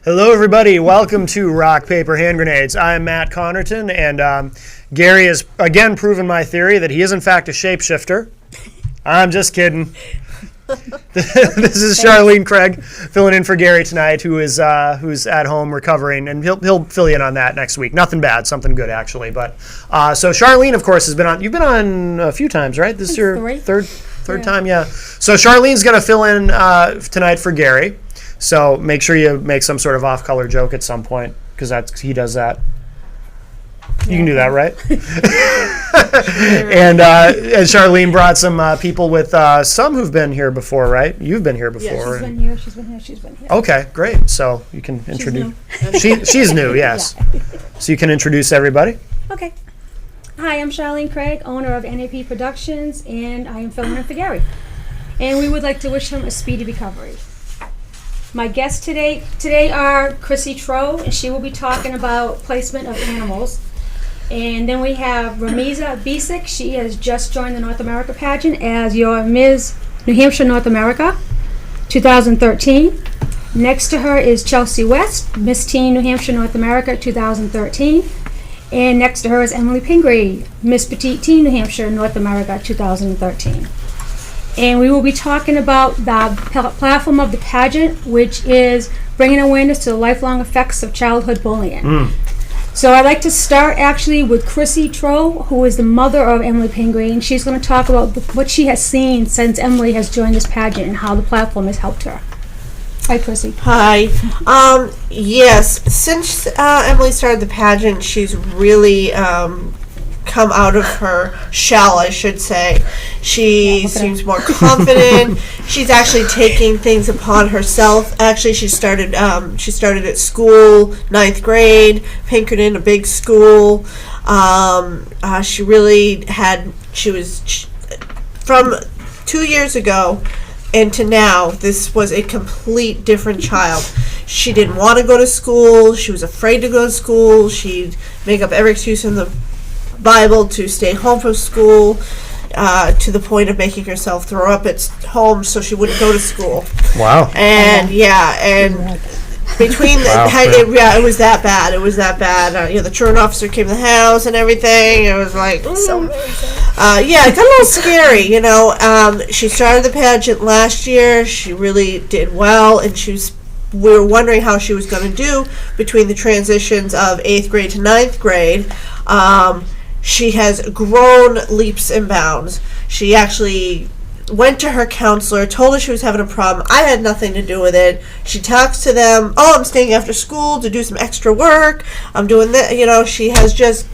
Hello, everybody. Welcome to Rock, Paper, Hand Grenades. I'm Matt Connerton, and Gary has again proven my theory that he is, in fact, a shapeshifter. I'm just kidding. This is Charlene Craig filling in for Gary tonight, who's at home recovering, and he'll fill you in on that next week. Nothing bad, something good actually. But so Charlene, of course, has been on. You've been on a few times, right? This is your third time, yeah. So Charlene's gonna fill in tonight for Gary. So make sure you make some sort of off-color joke at some point, because he does that. You can do that, right? And Charlene brought some people with some who've been here before, right? You've been here before. Yeah, she's been here. Okay, great. So you can introduce. She's new, yes. Yeah. So you can introduce everybody. Okay. Hi, I'm Charlene Craig, owner of NAP Productions, and I am filling in for Gary. And we would like to wish him a speedy recovery. My guests today are Chrissy Tro, and she will be talking about placement of animals. And then we have Ramiza Bisic. She has just joined the North America pageant as your Ms. New Hampshire North America 2013. Next to her is Chelsea West, Miss Teen New Hampshire North America 2013. And next to her is Emily Pingree, Miss Petite Teen New Hampshire North America 2013. And we will be talking about the platform of the pageant, which is bringing awareness to the lifelong effects of childhood bullying. So I'd like to start actually with Chrissy Tro, who is the mother of Emily Pingree, and she's going to talk about what she has seen since Emily has joined this pageant and how the platform has helped her. Hi, Chrissy. Hi. Yes, since Emily started the pageant, she's really come out of her shell, I should say. She seems more confident. She's actually taking things upon herself. Actually, she started at school, 9th grade, Pinkerton, a big school. She was from 2 years ago and to now, this was a complete different child. She didn't want to go to school. She was afraid to go to school. She'd make up every excuse in the Bible to stay home from school, to the point of making herself throw up at home so she wouldn't go to school. Wow. And between it was that bad. It was that bad. The truant officer came to the house and everything. It was like it got a little scary. She started the pageant last year. She really did well, and we were wondering how she was going to do between the transitions of 8th grade to 9th grade. She has grown leaps and bounds. She actually went to her counselor, told her she was having a problem. I had nothing to do with it. She talks to them, I'm staying after school to do some extra work. I'm doing that. She has just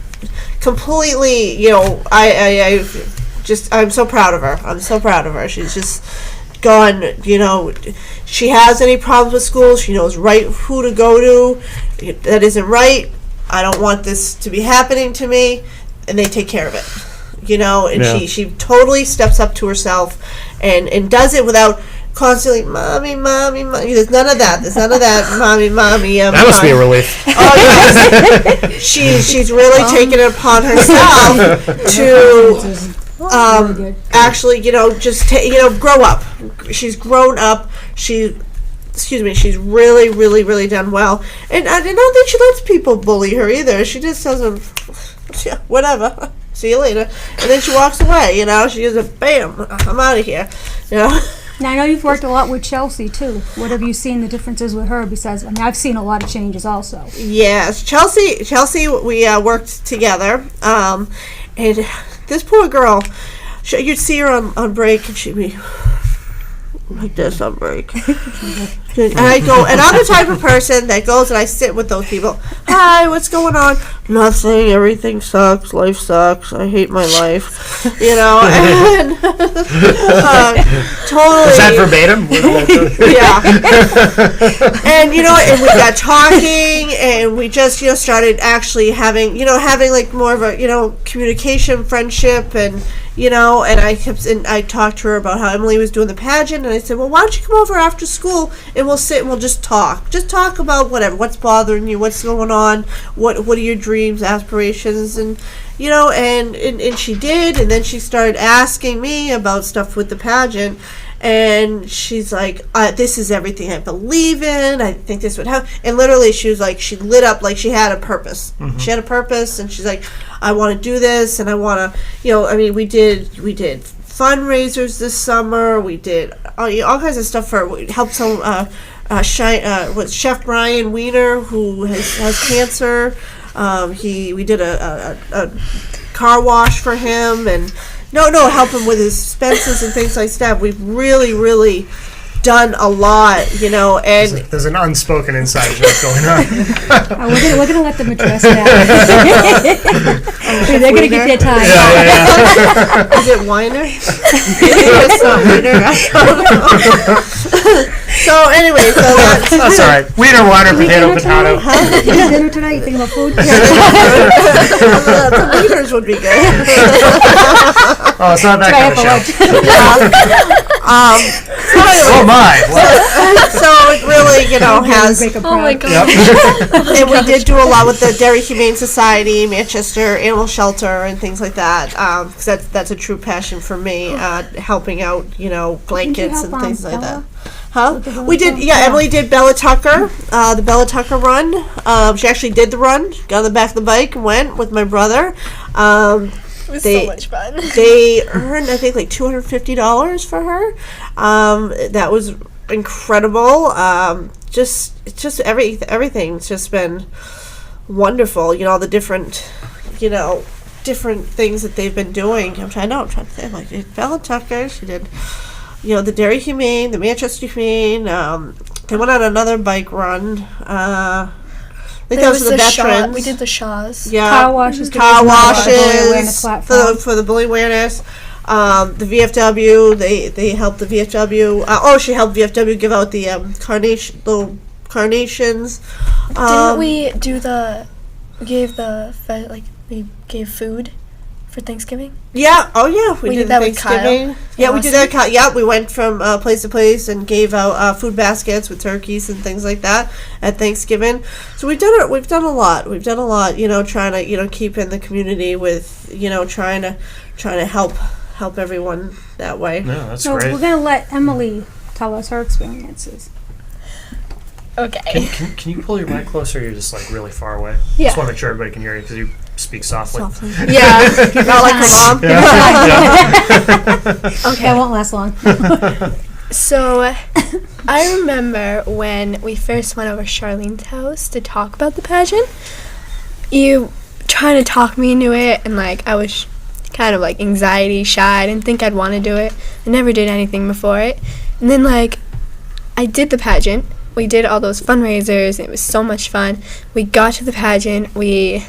completely, I'm so proud of her. I'm so proud of her. She's just gone, she has any problems with school. She knows who to go to. That isn't right. I don't want this to be happening to me. And they take care of it, and she totally steps up to herself and does it without constantly, mommy, mommy, mommy. There's none of that, mommy, mommy. That must be a relief. Oh, yes. She's really taken it upon herself to actually, grow up. She's grown up. She's really, really, really done well. And I don't think she lets people bully her either. She just doesn't, whatever, see you later. And then she walks away, she is bam, I'm out of here, Now, I know you've worked a lot with Chelsea, too. What have you seen the differences with her besides, I've seen a lot of changes also. Yes, Chelsea, we worked together, and this poor girl, you'd see her on break, and she'd be like this on break. And I go, and I'm the type of person that goes and I sit with those people. Hi, what's going on? Nothing. Everything sucks. Life sucks. I hate my life. And totally. Is that verbatim? Yeah. And and we got talking, and we just started actually having like more of a communication, friendship, and and I talked to her about how Emily was doing the pageant, and I said, well, why don't you come over after school and we'll sit and we'll just talk about what's bothering you, what's going on, what are your dreams, aspirations, and and she did, and then she started asking me about stuff with the pageant, and she's like, this is everything I believe in. I think this would help. And literally, she was like, she lit up like she had a purpose. She had a purpose, and she's like, I want to do this, and I want to, we did fundraisers this summer. We did all kinds of stuff we helped some with Chef Brian Wiener, who has cancer. We did a car wash for him, and help him with his expenses and things like that. We've really done a lot, and There's an unspoken inside joke going on. We're gonna let them address that. They're gonna get their time. is it Weiner? It's not Weiner. I don't know. So anyway, That's all right. Wiener, potato. Dinner tonight? You think about food? the Wieners would be good. Oh, it's not that kind of show. So anyway, Oh my! so it really, has. Oh my god. And we did do a lot with the Derry Humane Society, Manchester Animal Shelter, and things like that. 'Cause that's a true passion for me, helping out, blankets and things like that. Huh? We did, Emily did Bella Tucker, the Bella Tucker run. She actually did the run, got on the back of the bike and went with my brother. It was so much fun. They earned, I think, like $250 for her. That was incredible. Just everything's just been wonderful. All the different things that they've been doing. I'm trying to think. Like Bella Tucker, she did. The Derry Humane, the Manchester Humane. They went on another bike run. I think that was the veterans. We did the Shaws. Yeah, Car washes. car Bully awareness washes platform. for the bully awareness. The VFW, they helped the VFW. She helped VFW give out the carnations. Didn't we gave food for Thanksgiving? Yeah. Oh, yeah. We did that with Thanksgiving. Kyle. Yeah, we did that. Yeah, we went from place to place and gave out food baskets with turkeys and things like that at Thanksgiving. So we've done a lot. We've done a lot. Trying to keep in the community with trying to help everyone that way. No, that's So great. we're gonna let Emily tell us her experiences. Okay. Can you pull your mic closer? You're just like really far away. Yeah. Just want to make sure everybody can hear you because you speak softly. Yeah. Not like her mom. Okay, that won't last long. So, I remember when we first went over Charlene's house to talk about the pageant, you trying to talk me into it, and I was kind of anxiety, shy. I didn't think I'd want to do it. I never did anything before it. And then I did the pageant. We did all those fundraisers. It was so much fun. We got to the pageant. I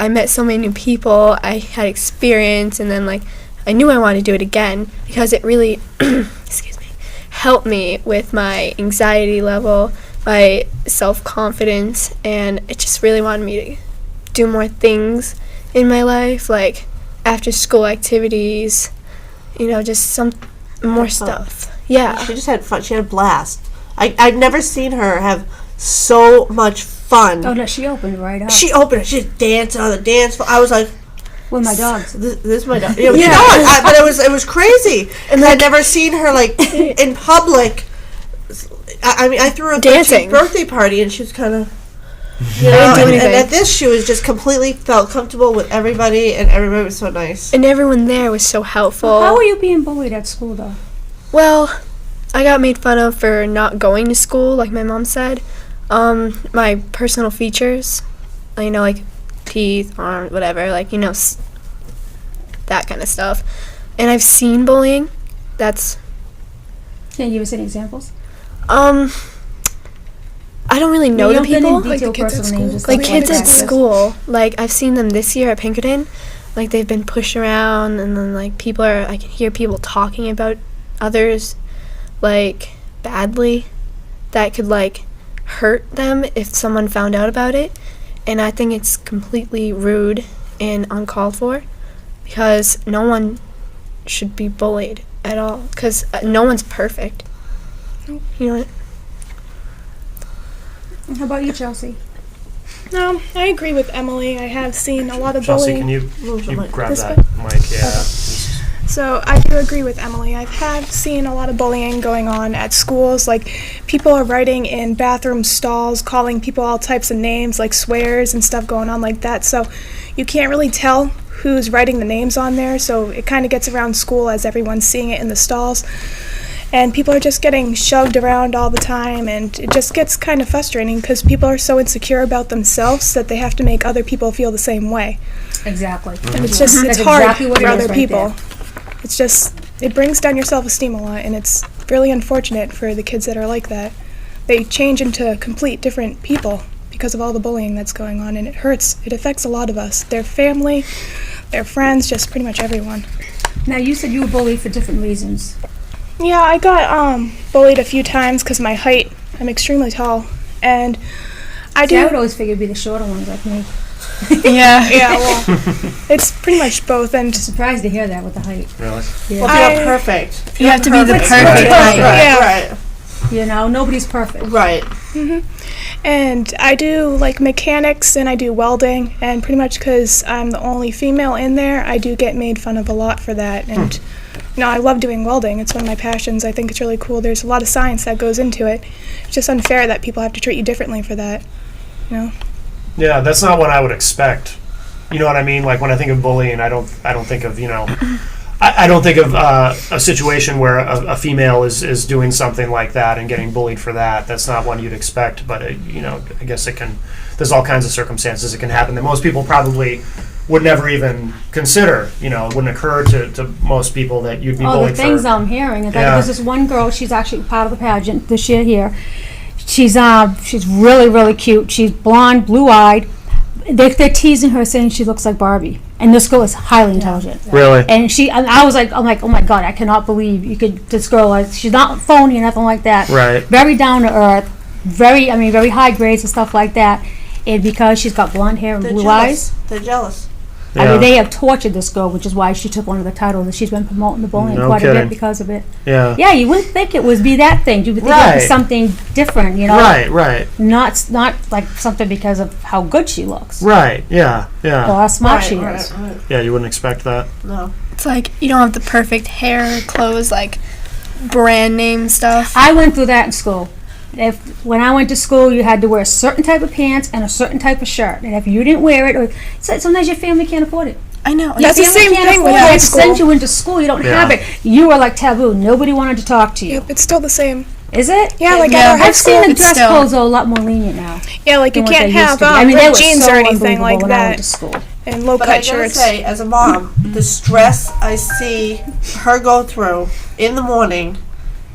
met so many new people. I had experience, and then I knew I wanted to do it again because it really helped me with my anxiety level, my self-confidence, and it just really wanted me to do more things in my life, like after school activities, just some more stuff. Yeah. She just had fun. She had a blast. I've never seen her have so much fun. Oh no, she opened right up. She opened it. She was dancing on the dance floor. I was like, with my dogs. This is my dog. But it was crazy. And I'd never seen her in public. I threw her a dancing birthday party, and she was kind of. and at this, she was just completely felt comfortable with everybody, and everybody was so nice. And everyone there was so helpful. How were you being bullied at school, though? Well, I got made fun of for not going to school, like my mom said. My personal features, teeth, arms, whatever, that kind of stuff. And I've seen bullying. Can you give us any examples? I don't really know the people. The kids at school. Kids at school. I've seen them this year at Pinkerton. They've been pushed around, and then I can hear people talking about others badly that could hurt them if someone found out about it. And I think it's completely rude and uncalled for, because no one should be bullied at all, because no one's perfect. You know what? How about you, Chelsea? No, I agree with Emily. I have seen a lot of Chelsea, bullying. can you grab This that mic? Yeah. So I do agree with Emily. I have seen a lot of bullying going on at schools. Like, people are writing in bathroom stalls, calling people all types of names, like swears and stuff going on like that. So you can't really tell who's writing the names on there. So it kind of gets around school as everyone's seeing it in the stalls. And people are just getting shoved around all the time, and it just gets kind of frustrating because people are so insecure about themselves that they have to make other people feel the same way. Exactly. And it's just, it's That's hard exactly what for it is other right people. there. It's just, it brings down your self-esteem a lot, and it's really unfortunate for the kids that are like that. They change into complete different people because of all the bullying that's going on, and it hurts. It affects a lot of us. Their family, their friends, just pretty much everyone. Now, you said you were bullied for different reasons. Yeah, I got bullied a few times because of my height. I'm extremely tall, and I See, I would do. always figure it'd be the shorter ones like me. Yeah. Yeah, well, it's pretty much both, and Surprised to hear that with the height. Really? Yeah. Well, if you're not perfect. If You have to be the perfect Right. height. Right, Yeah. right, You know, nobody's perfect. right. and I do like mechanics and I do welding, and pretty much because I'm the only female in there, I do get made fun of a lot for that. And you know, I love doing welding. It's one of my passions. I think it's really cool. There's a lot of science that goes into it. It's just unfair that people have to treat you differently for that. You know? Yeah, that's not what I would expect. You know what I mean? Like when I think of bullying, I don't think of, you know, I don't think of a situation where a female is doing something like that and getting bullied for that. That's not one you'd expect. But you know, I guess it can. There's all kinds of circumstances it can happen that most people probably would never even consider. You know, it wouldn't occur to most people that you'd be Oh, the bullied things for. I'm hearing. And Yeah. there's this one girl, she's actually part of the pageant this year here. She's really, really cute. She's blonde, blue-eyed. They're teasing her, saying she looks like Barbie. And this girl is highly intelligent. Really? And I was like, I'm like, oh my God, I cannot believe you could, this girl, she's not phony or nothing like that. Right. Very down to earth, very high grades and stuff like that. And because she's got blonde hair and They're blue jealous. eyes, They're jealous. I mean, they have tortured this girl, which is why she took one of the titles, and she's been promoting the bullying No quite a kidding. bit because of it. Yeah. Yeah, you wouldn't think it would be that thing. You would think it would Right. be something different, you know? Right. Not like something because of how good she looks Right. Yeah. or Yeah. how smart Right, she right, is. right. Yeah. You wouldn't expect that. No. It's like you don't have the perfect hair, clothes, like brand name stuff. I went through that in school. When I went to school, you had to wear a certain type of pants and a certain type of shirt, and if you didn't wear it, or sometimes your family can't afford it. I know. That's the Your family same can't thing with afford it. high They send school. you into school, you don't Yeah. have it. You were like taboo. Nobody wanted to talk to you. Yep, it's still the same. Is it? Yeah, like Yeah. at our high I've seen school. the It's dress still- codes are a lot more lenient now. Yeah, like you than what can't they used have to be. I mean, they ripped were jeans so or anything unbelievable like when I went that, to school. and low But I cut gotta shirts. say, as a mom, the stress I see her go through in the morning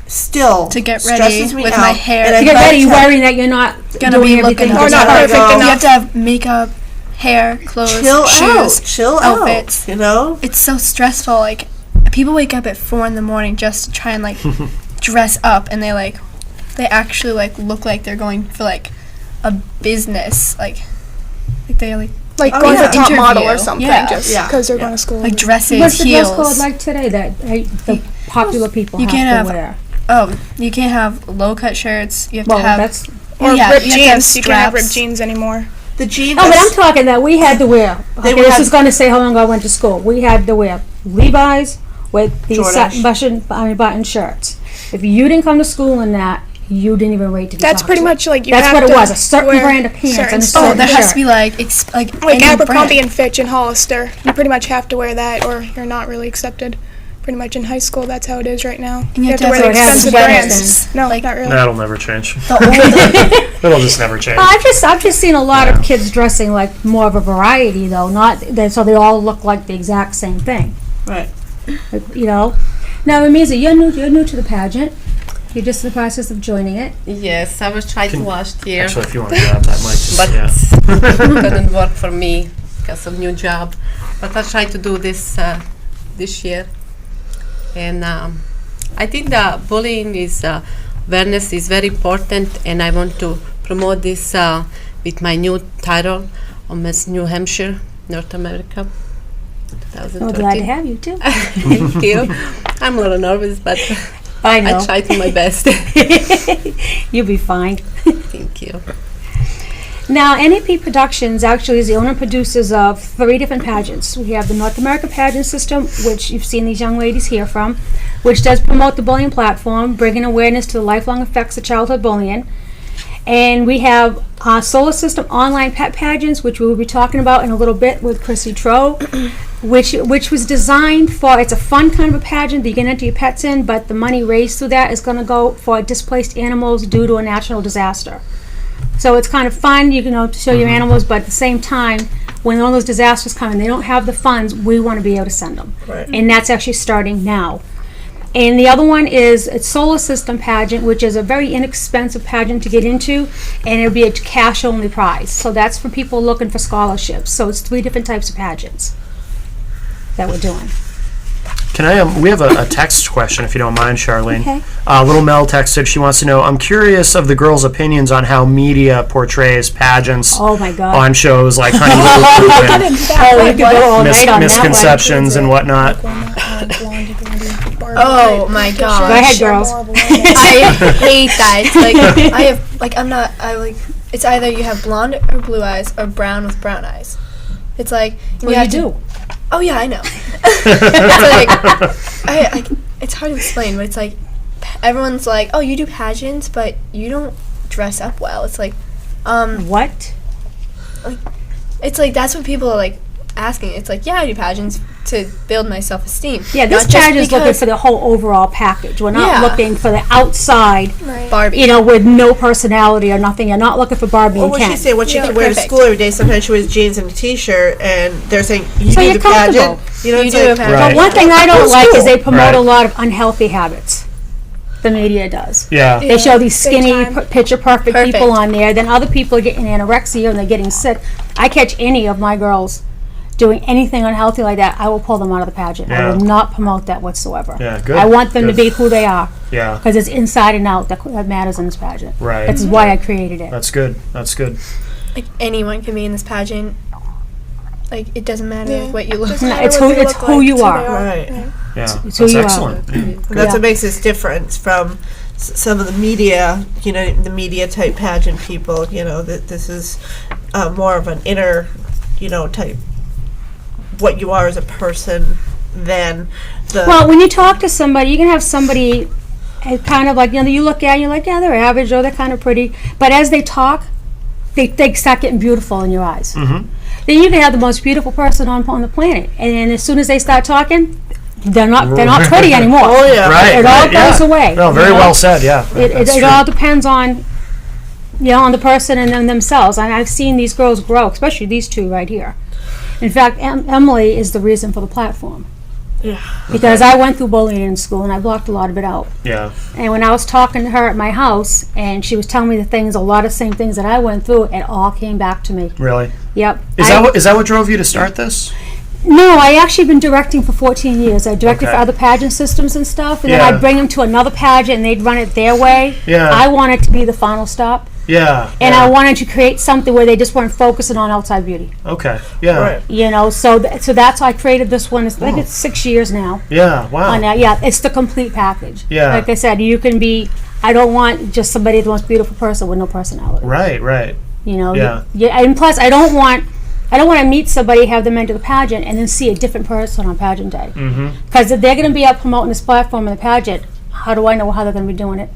still To get stresses ready me with out. my hair. And I To get gotta ready, tell- worrying that you're not Gonna doing be everything looking Or not Gotta perfect go. You enough. have to have makeup, hair, clothes, Chill shoes. out. Chill outfits. out. You know? It's so stressful. Like people wake up at 4 a.m. just to try and like dress up, and they actually like look like they're going for like a business, like they like Like Oh, going yeah. for top model or Interview. something, Yeah. just Yeah. because they're Yeah. going to school. dresses, What's the dress heels. code like today that the popular people You have can't to have- wear? Oh, you can't have low cut shirts. You have Well, to have that's. or yeah, ripped you have to have jeans. You can't have ripped straps. jeans anymore. The jeans. No, but I'm talking that we had to wear. They Okay, this had- is going to say how long I went to school. We had to wear Levi's with these Jordache. satin button shirts. If you didn't come to school in that, you didn't even rate to be That's talked pretty to. much like you That's have what it to was, a certain wear brand of pants certain and a stuff. Oh, certain there has shirt. to be like like any Abercrombie brand. and Fitch and Hollister. You pretty much have to wear that, or you're not really accepted. Pretty much in high school, that's how it is right now. And You have to have wear the to have expensive sweaters brands. No, like- not really. That'll never change. The older, It'll just never change. I've just seen a lot Yeah. of kids dressing like more of a variety though, not that so they all look like the exact same thing. Right. You know. Now, Amiza, you're new to the pageant. You're just in the process of joining it. Yes, I was trying to last year, Actually, if you want to grab that mic, just, but yeah. it couldn't work for me because of new job. But I try to do this this year, and I think the bullying is awareness is very important, and I want to promote this with my new title on Miss New Hampshire, North America. Oh, glad to 2013. have you too. Thank you. I'm a little nervous, but I know. I try to my best. You'll be fine. Thank you. Now, NAP Productions actually is the owner and producers of 3 different pageants. We have the North America Pageant System, which you've seen these young ladies here from, which does promote the bullying platform, bringing awareness to the lifelong effects of childhood bullying. And we have Solar System Online Pet Pageants, which we will be talking about in a little bit with Chrissy Tro, which was designed for, it's a fun kind of a pageant that you can enter your pets in, but the money raised through that is going to go for displaced animals due to a natural disaster. So it's kind of fun, you know, to show your animals, but at the same time, when all those disasters come and they don't have the funds, we want to be able to send them. Right. And that's actually starting now. And the other one is a Solar System pageant, which is a very inexpensive pageant to get into, and it'll be a cash-only prize. So that's for people looking for scholarships. So it's 3 different types of pageants that we're doing. Can I? We have a text question, if you don't mind, Charlene. Okay. Little Mel texted. She wants to know. I'm curious of the girls' opinions on how media portrays pageants Oh my God. on shows like Honey Boo Boo and Oh, we could go all night on that one. misconceptions and whatnot. Oh my god. Go ahead, girls. I hate that. It's like it's either you have blonde or blue eyes or brown with brown eyes. It's like Well, you have to- do. Oh yeah, I know. It's like it's hard to explain, but it's like everyone's like, "Oh, you do pageants, but you don't dress up well." It's like What? it's like that's what people are like asking. It's like, "Yeah, I do pageants to build my self-esteem." Yeah, this Not just pageant is looking because for the whole overall package. We're not Yeah. looking for the outside, Barbie. you know, with no personality or nothing. You're not looking for Barbie What and would Ken. she say? What she Yeah, could wear to perfect. school every day? Sometimes she wears jeans and a t-shirt, and they're saying you So do you're the pageant. comfortable. You know, You it's do a like, pageant. Right. One thing I don't That's like is cool. they promote Right. a lot of unhealthy habits. The media does. Yeah. They show these big skinny, time. picture perfect Perfect. people on there. Then other people are getting anorexia and they're getting sick. I catch any of my girls doing anything unhealthy like that, I will pull them out of the pageant. I will Yeah. not promote that whatsoever. Yeah, good, I want them to good. be who they are Yeah. because it's inside and out that matters in this pageant. Right. That's why I created it. That's good. That's good. Like anyone can be in this pageant. Like it doesn't matter Yeah. what you look Doesn't like. matter It's what who- they it's look who like, you it's who are. they Right. Yeah. It's That's who you are. excellent. And that's Yeah. what makes this different from some of the media, you know, the media type pageant people. You know, that this is more of an inner, you know, type what you are as a person than the. Well, when you talk to somebody, you can have somebody kind of like, you know, you look at and you're like, yeah, they're average or they're kind of pretty. But as they talk, they start getting beautiful in your eyes. Mm-hmm. Then you can have the most beautiful person on the planet. And then as soon as they start talking, they're not pretty anymore. Oh yeah. Right. It all right, yeah. goes away. No, very you know? well said. Yeah. It That's true. all depends on, you know, on the person and then themselves. And I've seen these girls grow, especially these 2 right here. In fact, Emily is the reason for the platform. Yeah. Because I went through bullying in school and I blocked a lot of it out. Yeah. And when I was talking to her at my house and she was telling me the things, a lot of same things that I went through, it all came back to me. Really. Yep. Is that what drove you to start this? No, I actually been directing for 14 years. I directed Okay. for other pageant systems and stuff, and Yeah. then I'd bring them to another pageant and they'd run it their way. Yeah. I wanted to be the final stop, Yeah. and yeah. I wanted to create something where they just weren't focusing on outside beauty. Okay. Yeah. Right. You know, so that's why I created this one. It's, I think it's 6 years now. Yeah. Wow. On that, yeah, it's the complete package. Yeah. Like I said, you can be. I don't want just somebody the most beautiful person with no personality. Right. Right. You know. Yeah. Yeah. And plus, I don't want to meet somebody, have them enter the pageant, and then see a different person on pageant day. Mm-hmm. Because if they're going to be out promoting this platform in the pageant, how do I know how they're going to be doing it?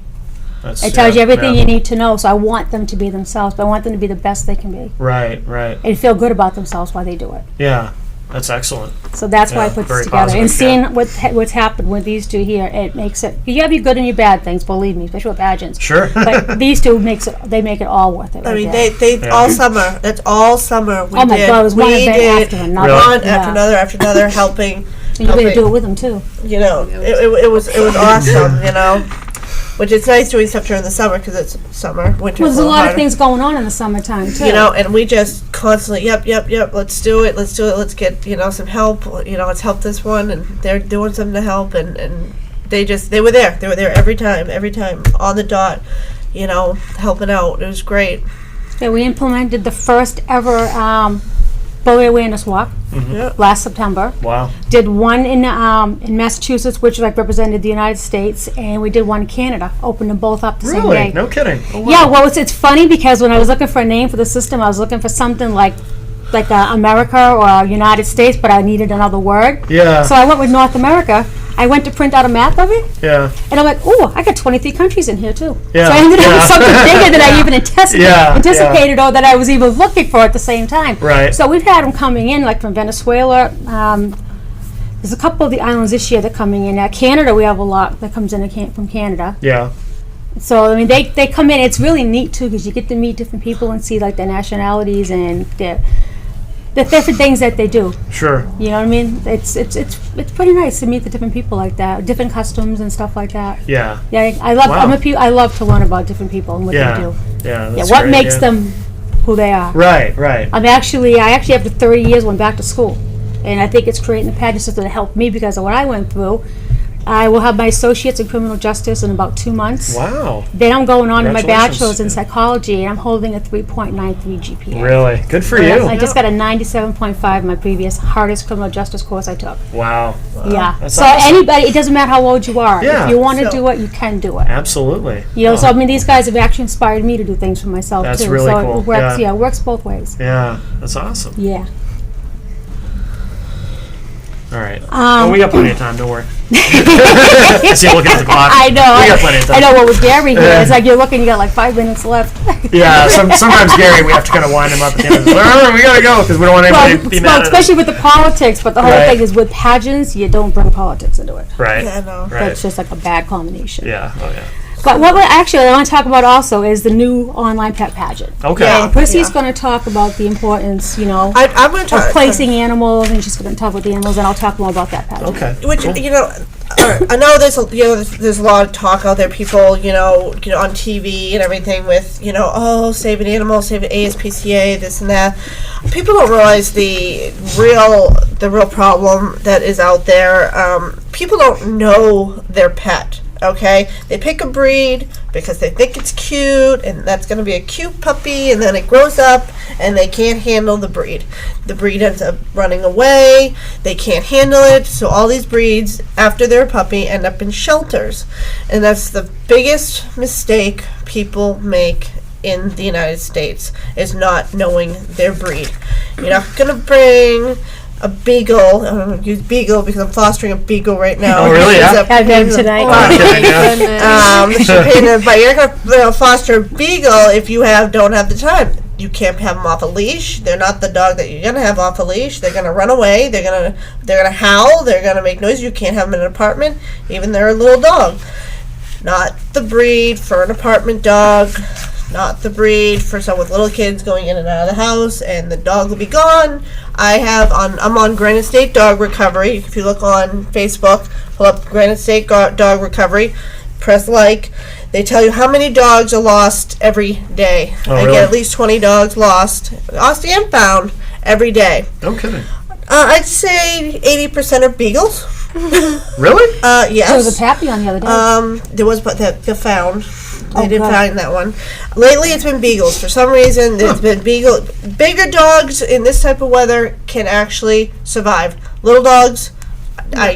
That's, It tells you everything yeah. you need to know. So I want them to be themselves, but I want them to be the best they can be Right. Right. and feel good about themselves while they do it. Yeah. That's excellent. So that's why I Yeah, put very this together. positive, And seeing what's happened with these 2 here, it makes it. You have your good and your bad things, believe me, especially with pageants. Sure. But these 2 make it all worth it. I right mean, there. they Yeah. all summer. That's all summer. We Oh my did. God, it was one we event did after another. Really? one Yeah. after another, helping. And you're going to okay. do it with them too. You know, it was awesome. You know, which is nice doing stuff during the summer because it's summer. Winter. Well, there's a lot of things going on in the summertime too. You know, and we just constantly, yep, let's do it, let's get, you know, some help, you know, let's help this one, and they're doing something to help, and they were there every time, on the dot, you know, helping out. It was great. Yeah, we implemented the first ever bully awareness walk Yeah. last September. Wow. Did one in Massachusetts, which like represented the United States, and we did one in Canada. Opened them both up the same Really? day. No kidding. Oh, wow. Yeah, well, it's funny because when I was looking for a name for the system, I was looking for something like America or United States, but I needed another word. Yeah. So I went with North America. I went to print out a map of it, Yeah. and I'm like, oh, I got 23 countries in here too. Yeah, So I ended up yeah. with something bigger than I even Yeah, anticipated or that I was even looking for at the same time. Right. So we've had them coming in like from Venezuela. There's a couple of the islands this year that are coming in. Canada, we have a lot that comes in from Canada. Yeah. So I mean, they come in. It's really neat too because you get to meet different people and see like their nationalities and their the different things that they do. Sure. You know what I mean? It's pretty nice to meet the different people like that, different customs and stuff like that. Yeah. Yeah, I love. Wow. I love to learn about different people and what Yeah. they do. Yeah. Yeah, That's what great, makes yeah. them who they are. Right. Right. I actually after 30 years went back to school, and I think it's creating the pageant system to help me because of what I went through. I will have my associates in criminal justice in about 2 months. Wow. Then I'm going on to my Congratulations. bachelor's in psychology, and I'm holding a 3.93 GPA. Really? Good for Yes, you. I just got a 97.5 in my previous hardest criminal justice course I took. Wow. Yeah. That's So awesome. anybody, it doesn't matter how old you are. Yeah. If you want to So- do it, you can do it. Absolutely. You know, so I mean, these guys have actually inspired me to do things for myself That's too. really so cool. it works. Yeah. It works both ways. Yeah. That's awesome. Yeah. All right. Well, we got plenty of time. Don't worry. I I see you looking at the clock. know. We got plenty of time. I know. Well, with Gary here, it's like you're looking. You got like 5 minutes left. Yeah. Sometimes Gary, we have to kind of wind him up at the end. We gotta go because we don't want anybody to be Well, mad at us. especially with the politics. But the whole Right. thing is with pageants, you don't bring politics into it. Right. Yeah, no. Right. That's just like a bad combination. Yeah. Oh yeah. But what actually I want to talk about also is the new online pet pageant. Okay. Yeah. And Prissy's Yeah. going to talk about the importance, I'm going to of talk. placing animals, and she's going to talk about the animals, and I'll talk more about that pageant. Okay. Which Cool. I know there's a lot of talk out there. People on TV and everything with save an animal, save an ASPCA, this and that. People don't realize the real problem that is out there. People don't know their pet. Okay, they pick a breed because they think it's cute, and that's going to be a cute puppy, and then it grows up, and they can't handle the breed. The breed ends up running away. They can't handle it, so all these breeds, after they're a puppy, end up in shelters, and that's the biggest mistake people make in the United States is not knowing their breed. You're not going to bring a beagle. I don't use beagle because I'm fostering a beagle right now. Oh, really? Yeah? Had them tonight. Okay, yeah. But you're not going to foster a beagle if you don't have the time. You can't have them off a leash. They're not the dog that you're gonna have off a leash. They're gonna run away. They're gonna howl. They're gonna make noise. You can't have them in an apartment, even they're a little dog. Not the breed for an apartment dog. Not the breed for someone with little kids going in and out of the house, and the dog will be gone. I'm on Granite State Dog Recovery. If you look on Facebook, pull up Granite State Dog Recovery, press like. They tell you how many dogs are lost every day. Oh, I really? get at least 20 dogs lost and found every day. No kidding. I'd say 80% are beagles. Really? Yes. There was a pappy on the other day. There was, but they found. They Oh, didn't good. find that one. Lately, it's been beagles. For some reason, there's been beagle. Bigger dogs in this type of weather can actually survive. Little dogs, I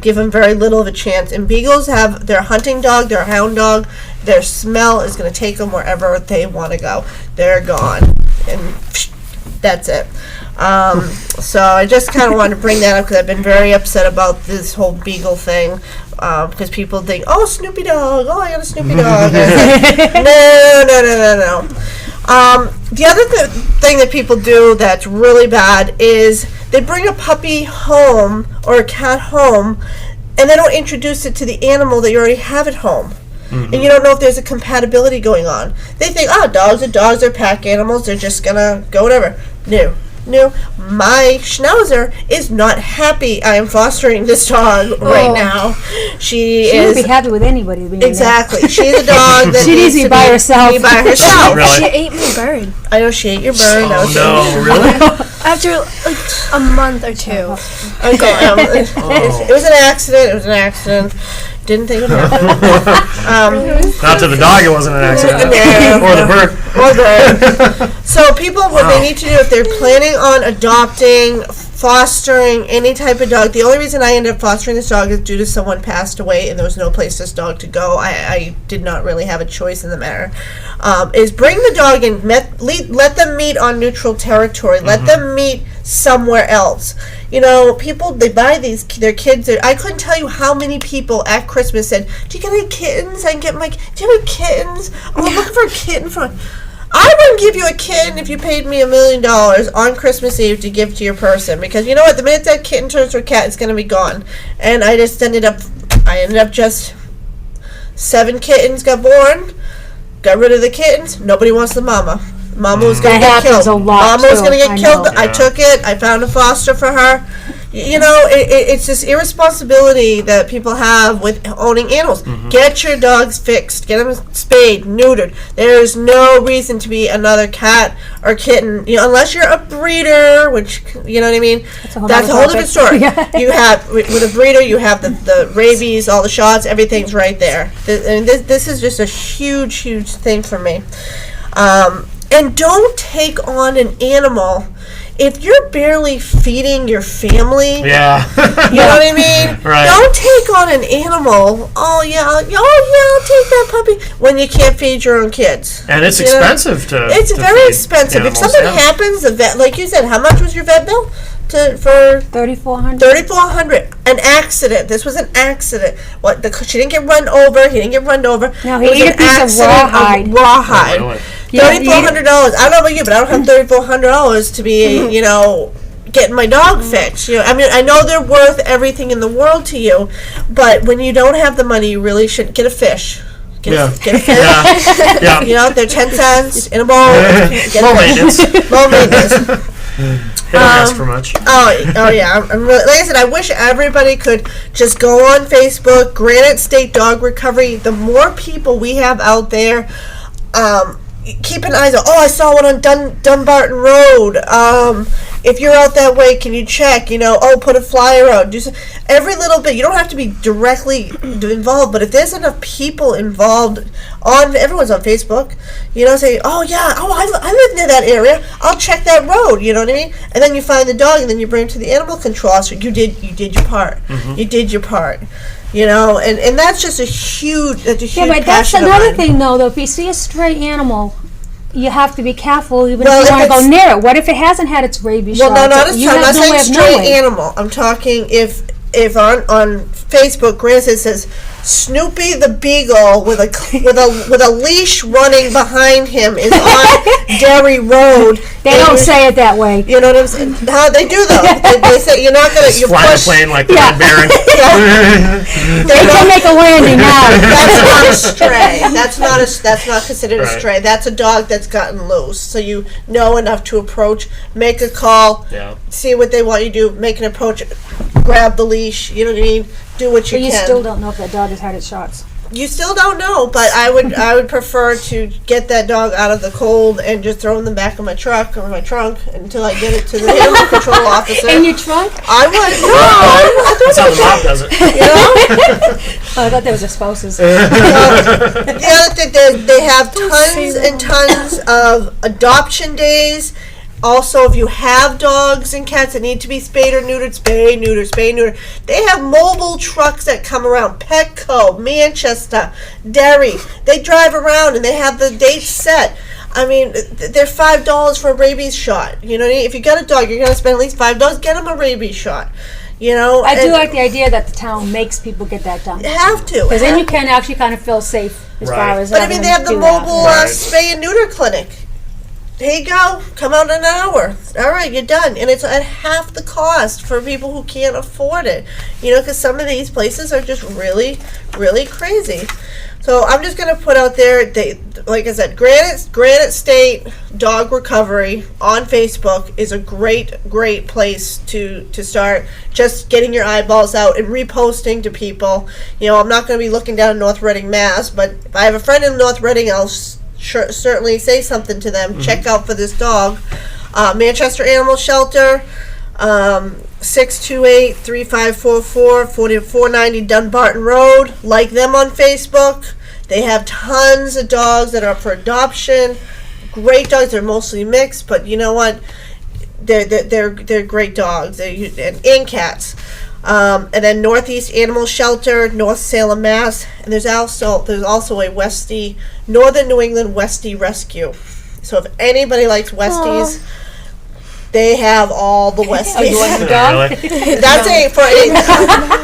give them very little of a chance. And beagles have their hunting dog, their hound dog. Their smell is going to take them wherever they want to go. They're gone, and that's it. So I just kind of wanted to bring that up because I've been very upset about this whole beagle thing. Because people think, oh, Snoopy dog, oh, I got a Snoopy dog. And it's like, no. The other thing that people do that's really bad is they bring a puppy home or a cat home, and they don't introduce it to the animal that you already have at home. And you don't know if there's a compatibility going on. They think, dogs are dogs, they're pack animals, they're just gonna go whatever. No, my Schnauzer is not happy I am fostering this dog right now. She she is would be happy with anybody being exactly. She's a dog that She needs to be by herself. Be by herself. Really? She ate my bird I know she ate your bird. That was No, really? after like a month or two. Okay, it was an accident. Didn't think it would happen. Not to the dog, it wasn't an accident. Yeah. Or the bird. Or the so people, what they need to do if they're planning on adopting, fostering any type of dog, the only reason I ended up fostering this dog is due to someone passed away and there was no place for this dog to go. I did not really have a choice in the matter. Is bring the dog in, let them meet on neutral territory, let them meet somewhere else. You know, people, they buy their kids. I couldn't tell you how many people at Christmas said, "Do you get any kittens? I can get my. Do you have any kittens? Oh, I'm looking for a kitten for." I wouldn't give you a kitten if you paid me $1 million on Christmas Eve to give to your person, because you know what? The minute that kitten turns to a cat, it's going to be gone. And I ended up just 7 kittens got born, got rid of the kittens. Nobody wants the mama. Mama was going to That get happens killed. a lot, Mama was too. going to get I killed. know. I took it. I found a foster for her. You know, it's this irresponsibility that people have with owning animals. Get your dogs fixed. Get them spayed, neutered. There's no reason to be another cat or kitten, you know, unless you're a breeder, which, you know what I mean? That's a whole different story. You have, with a breeder, you have the rabies, all the shots, everything's right there. This is just a huge, huge thing for me. And don't take on an animal if you're barely feeding your family. Yeah. You know what I mean? Right. Don't take on an animal. Oh yeah, I'll take that puppy when you can't feed your own kids. And it's You know? expensive to. It's to very feed expensive. If animals, something yeah. happens, the vet, like you said, how much was your vet bill for? 3,400. $3,400. An accident. This was an accident. She didn't get run over. He didn't get run over. No, he It was ate an a piece of accident rawhide. Rawhide. Really? Yeah, $3,400. I don't know about you, but I don't have $3,400 to be, you know, getting my dog fixed. You know, I mean, I know they're worth everything in the world to you, but when you don't have the money, you really should get a fish. Get a fish. Yeah. Yeah. You know, they're 10 cents in a bowl. Get Low a fish. maintenance. Low maintenance. They don't ask for much. Oh yeah. I'm really, like I said, I wish everybody could just go on Facebook, Granite State Dog Recovery. The more people we have out there, keep an eye out. Oh, I saw one on Dunbarton Road. If you're out that way, can you check? You know, put a flyer out. Do every little bit. You don't have to be directly involved, but if there's enough people involved, everyone's on Facebook. You know, say, oh yeah, I live near that area. I'll check that road. You know what I mean? And then you find the dog, and then you bring it to the animal control officer. You did your part. You did your part. You know, and that's just a huge Yeah, but that's passion of another mine. thing, though. If you see a stray animal, you have to be careful, even Well, if you if want to go it's- near it. What if it hasn't had its rabies Well, no, shot? not as You I'm have not no way saying of stray knowing. animal. I'm talking if on Facebook, granted, it says Snoopy the Beagle with a leash running behind him is on Derry Road. They and don't you're- say it that way. You know what I'm saying? How they do though? They say you're not gonna. You Fly the push. plane like the Yeah. Red Baron. They can make a landing now. That's not a stray. That's not considered a Right. stray. That's a dog that's gotten loose. So you know enough to approach, make a call, Yeah. see what they want you to do, make an approach, grab the leash. You know what I mean? Do what you But you can. still don't know if that dog has had its shots. You still don't know, but I would prefer to get that dog out of the cold and just throw him in the back of my truck or my trunk until I get it to the animal control officer. In your trunk? I would. No, That's how the mob does it. you know. Oh, I thought there was a spouse's. The other thing, they have tons and tons of adoption days. Also, if you have dogs and cats that need to be spayed or neutered, spay, neuter, spay, neuter. They have mobile trucks that come around. Petco, Manchester, Derry. They drive around and they have the dates set. I mean, they're $5 for a rabies shot. You know what I mean? If you got a dog, you're going to spend at least $5. Get them a rabies shot. You know? I do and like the idea that the town makes people get that done. you have to. Because then you can actually kind of feel safe as Right. far as But I having mean, they them have the do that. mobile Right. spay and neuter clinic. Here you go. Come out in an hour. All right, you're done. And it's at half the cost for people who can't afford it. You know, because some of these places are just really, really crazy. So I'm just going to put out there, like I said, Granite State Dog Recovery on Facebook is a great, great place to start just getting your eyeballs out and reposting to people. You know, I'm not going to be looking down North Reading, Mass, but if I have a friend in North Reading, I'll certainly say something to them. Check out for this dog. Manchester Animal Shelter. 628-3544, 490 Dunbarton Road. Like them on Facebook. They have tons of dogs that are up for adoption. Great dogs. They're mostly mixed, but you know what? They're great dogs. And cats. And then Northeast Animal Shelter, North Salem, Mass. And there's also a Westie, Northern New England Westie Rescue. So if anybody likes Westies, they have all the Westies. That's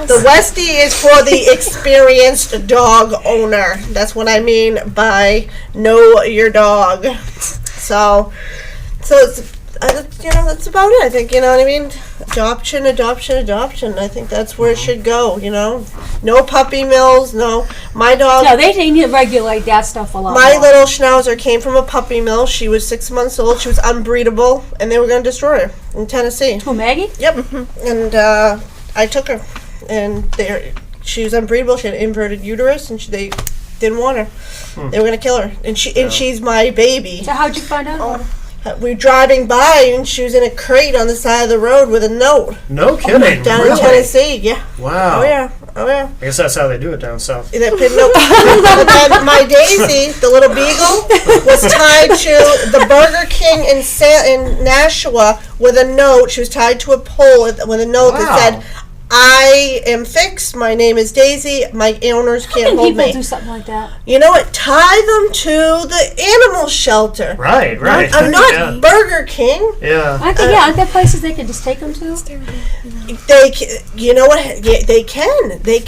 the Westie is for the experienced dog owner. That's what I mean by know your dog. So it's, that's about it. I think, you know what I mean? Adoption. I think that's where it should go, No puppy mills, no. My dog, No, they need to regulate that stuff a lot my more. little schnauzer came from a puppy mill. She was 6 months old. She was unbreedable, and they were going to destroy her in Tennessee. Who, Maggie? Yep. And I took her, and she was unbreedable. She had inverted uterus, and they didn't want her. They were going to kill her, and she's my baby. So how'd you find out about her? We were driving by, and she was in a crate on the side of the road with a note. No kidding. Down really? in Tennessee, yeah. Wow. Oh yeah. I guess that's how they do it down south. But then my Daisy, the little beagle, was tied to the Burger King in Nashua with a note. She was tied to a pole with a note that said, "I am fixed. My name is Daisy. My owners can't How hold can people me." do something like that? You know what? Tie them to the animal shelter. Right. I'm not Yeah. Burger King. Yeah. Aren't there places they can just take them to? You know what? Yeah, they can. They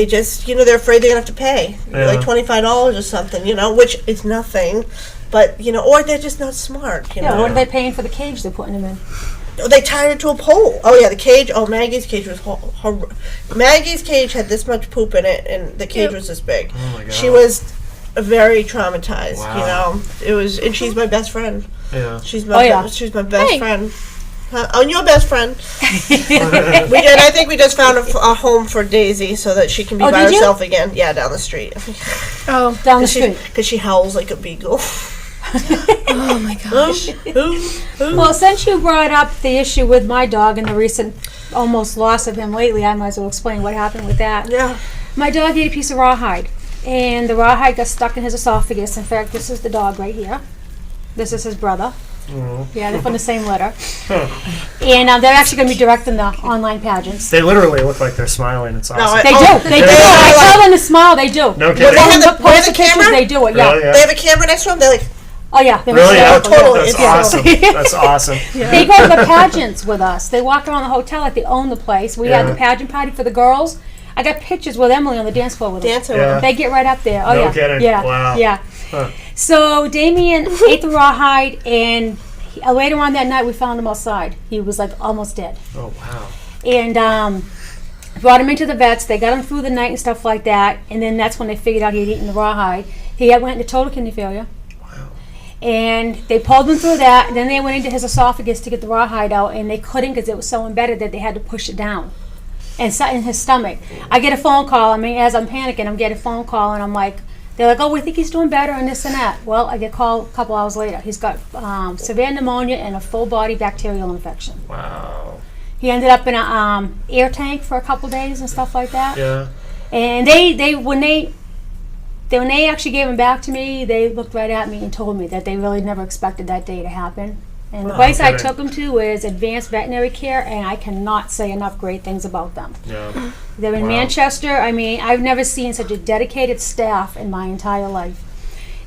just, they're afraid they're gonna have to pay like $25 or something. Which is nothing, but or they're just not smart. Yeah, what are they paying for the cage they're putting them in? They tied her to a pole. Oh yeah, the cage. Oh, Maggie's cage was Maggie's cage had this much poop in it, and the cage was this big. Oh my God. She was very traumatized. Wow. It was, and she's my best friend. Yeah. She's my best friend. And your best friend. I think we just found a home for Daisy so that she can be by did you? herself again. Yeah, down the street. Oh, Down the street. Because she howls like a beagle. oh my gosh. Well, since you brought up the issue with my dog and the recent almost loss of him lately, I might as well explain what happened with that. Yeah. My dog ate a piece of rawhide, and the rawhide got stuck in his esophagus. In fact, this is the dog right here. This is his brother. Yeah, they're from the same litter. And they're actually going to be directing the online pageants. They literally look like they're smiling. It's awesome. They do. They do. I tell them to smile. They do. No They kidding. have the Post the pictures. camera? They do it. Yeah. Really? Yeah. They have a camera next to them. They're like, Oh yeah. They're Really? Yeah. hysterical, totally. That's Yeah. awesome. That's awesome. They go to the pageants with us. They walk around the hotel like they own the place. We had Yeah. the pageant party for the girls. I got pictures with Emily on the dance floor with them. dancing Yeah. with They get right up there. Oh No yeah. kidding. Yeah. Wow. Yeah. Huh. So Damien ate the rawhide, and later on that night we found him outside. He was like almost dead. Oh wow. And brought him into the vets. They got him through the night and stuff like that. And then that's when they figured out he had eaten the rawhide. He had went into total kidney failure. Wow. And they pulled him through that. And then they went into his esophagus to get the rawhide out, and they couldn't because it was so embedded that they had to push it down. And so in his stomach. I get a phone call. I mean, as I'm panicking, I'm getting a phone call, and I'm like, they're like, oh, we think he's doing better and this and that. Well, I get a call a couple hours later. He's got severe pneumonia and a full body bacterial infection. Wow. He ended up in a air tank for a couple days and stuff like that. Yeah. And when they actually gave him back to me, they looked right at me and told me that they really never expected that day to happen. And the Wow, place I okay. took him to is Advanced Veterinary Care, and I cannot say enough great things about them. Yeah. They're in Wow. Manchester. I mean, I've never seen such a dedicated staff in my entire life.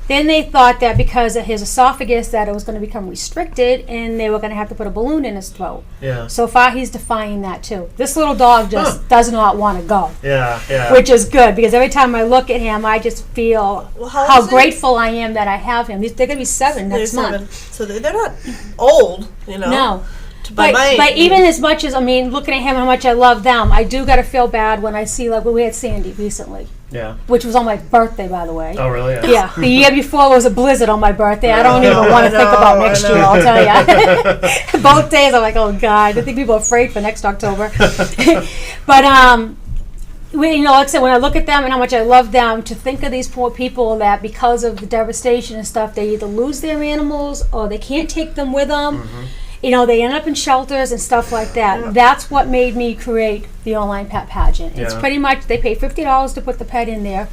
Then they thought that because of his esophagus that it was going to become restricted, and they were going to have to put a balloon in his throat. Yeah. So far, he's defying that too. This little dog just does not want to go, Yeah. Yeah. which is good because every time I look at him, I just feel Well, how how old is he? grateful I am that I have him. They're going to be 7 next they're month. 7. So they're not old, No. By my But age. even as much as, I mean, looking at him, how much I love them, I do got to feel bad when I see, like, when we had Sandy recently, Yeah. which was on my birthday, by the way. Oh really? Yeah. Yeah, the year before was a blizzard on my birthday. I don't even want to think about next year, I'll tell you. Both days I'm like, oh God, I think people are afraid for next October. But, like I said, when I look at them and how much I love them, to think of these poor people that because of the devastation and stuff, they either lose their animals or they can't take them with them. you know, they end up in shelters and stuff like that. Yeah. That's what made me create the online pet pageant. It's Yeah. pretty much, they pay $50 to put the pet in there,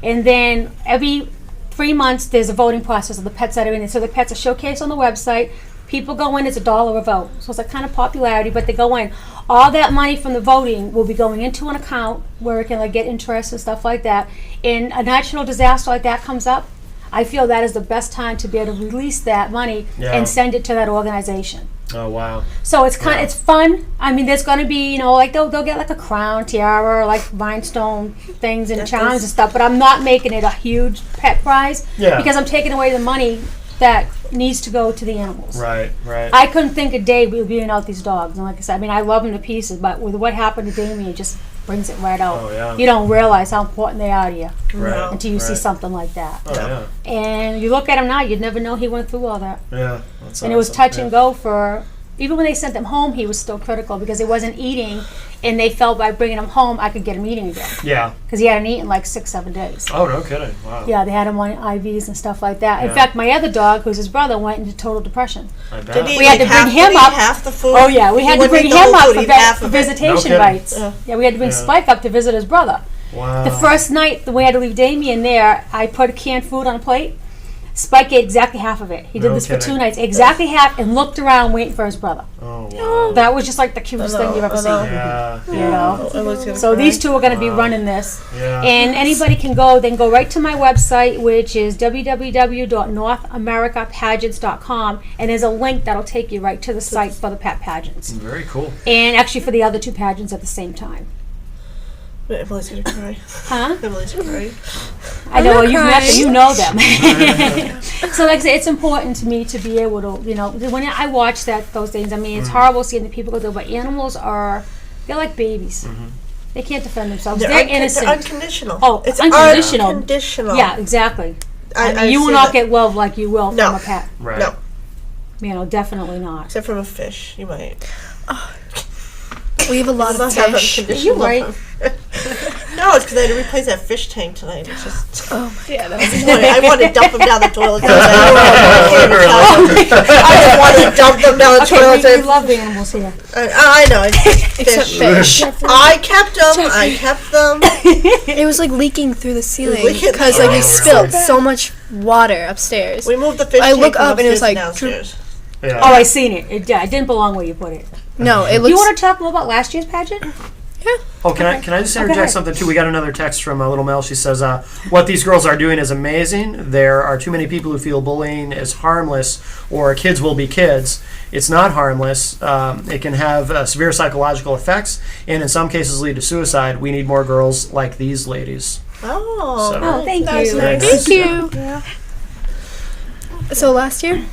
and then every 3 months there's a voting process of the pets that are in it. So the pets are showcased on the website. People go in, it's $1 a vote. So it's a kind of popularity, but they go in. All that money from the voting will be going into an account where it can like get interest and stuff like that. And a natural disaster like that comes up, I feel that is the best time to be able to release that money Yeah. and send it to that organization. Oh wow. So it's kind Yeah. it's fun. I mean, there's going to be, you know, like they'll get like a crown, tiara, or like rhinestone things and That charms does- and stuff. But I'm not making it a huge pet prize Yeah. because I'm taking away the money that needs to go to the animals. Right. Right. I couldn't think a day we were giving out these dogs, and like I said, I mean, I love them to pieces. But with what happened to Damien, it just brings it right out. Oh, yeah. You don't realize how important they are to you Right. until you see Right. something like that. Oh yeah. And you look at him now, you'd never know he went through all that. Yeah. That's And it was awesome. touch Yeah. and go for, even when they sent him home, he was still critical because he wasn't eating, and they felt by bringing him home, I could get him eating again. Yeah. Because he hadn't eaten like 6-7 days. Oh, no kidding. Wow. Yeah, they had him on IVs and stuff like that. In Yeah. fact, my other dog, who's his brother, went into total depression. I bet. Did he We had eat to bring him did he up. eat half the food? Oh yeah, we He had to wouldn't bring eat the him whole up food, for, he'd half for of it. No visitation kidding. rights. Yeah. Yeah, we had to bring Yeah. Spike up to visit his brother. Wow. The first night that we had to leave Damien there, I put canned food on a plate. Spike ate exactly half of it. He did No this for kidding. 2 nights, exactly half, and looked around waiting for his brother. Oh wow. That was just like the cutest thing you've ever seen. Yeah. You know. I was gonna So cry. these two are going to be Wow. running this, Yeah. and anybody can go. They can go right to my website, which is www.northamericapageants.com, and there's a link that'll take you right to the site for the pet pageants, Very cool. and actually for the other 2 pageants at the same time. Emily's gonna cry. Huh? Emily's gonna cry. I know. not Well, you've met them. crying. You know them. So, like I say, it's important to me to be able to, you know, when I watch those things. I mean, it's horrible seeing the people go through, but animals they're like babies. They can't defend themselves. They're innocent. They're unconditional. Oh, it's unconditional. unconditional. Yeah, exactly. I mean, I you will see not that. get love like you will No. from a pet. Right. No, You know, definitely not. except from a fish, you might. We have a lot of Must have fish. unconditional You right. love. No, it's because I had to replace that fish tank tonight. It's just. Yeah, that was I wanted to dump them down the toilet. I just wanted to dump them down the Okay, toilet. we love the animals here. I know. It's just Except fish. fish. I kept them. I kept them. It was like leaking through the ceiling leaking because through like we the spilled ceiling. so much water upstairs. We moved the fish I tank look from up and it was upstairs like, to downstairs. Yeah. Oh, I seen it. It didn't belong where you put it. No, it You looks. want to talk more about last year's pageant? Oh, can I just interject ahead. something too? We got another text from Little Mel. She says, "What these girls are doing is amazing. There are too many people who feel bullying is harmless, or kids will be kids. It's not harmless. It can have severe psychological effects, and in some cases lead to suicide. We need more girls like these ladies." Oh. So- Oh, thank That was you. nice. Thank you. Yeah. So last year,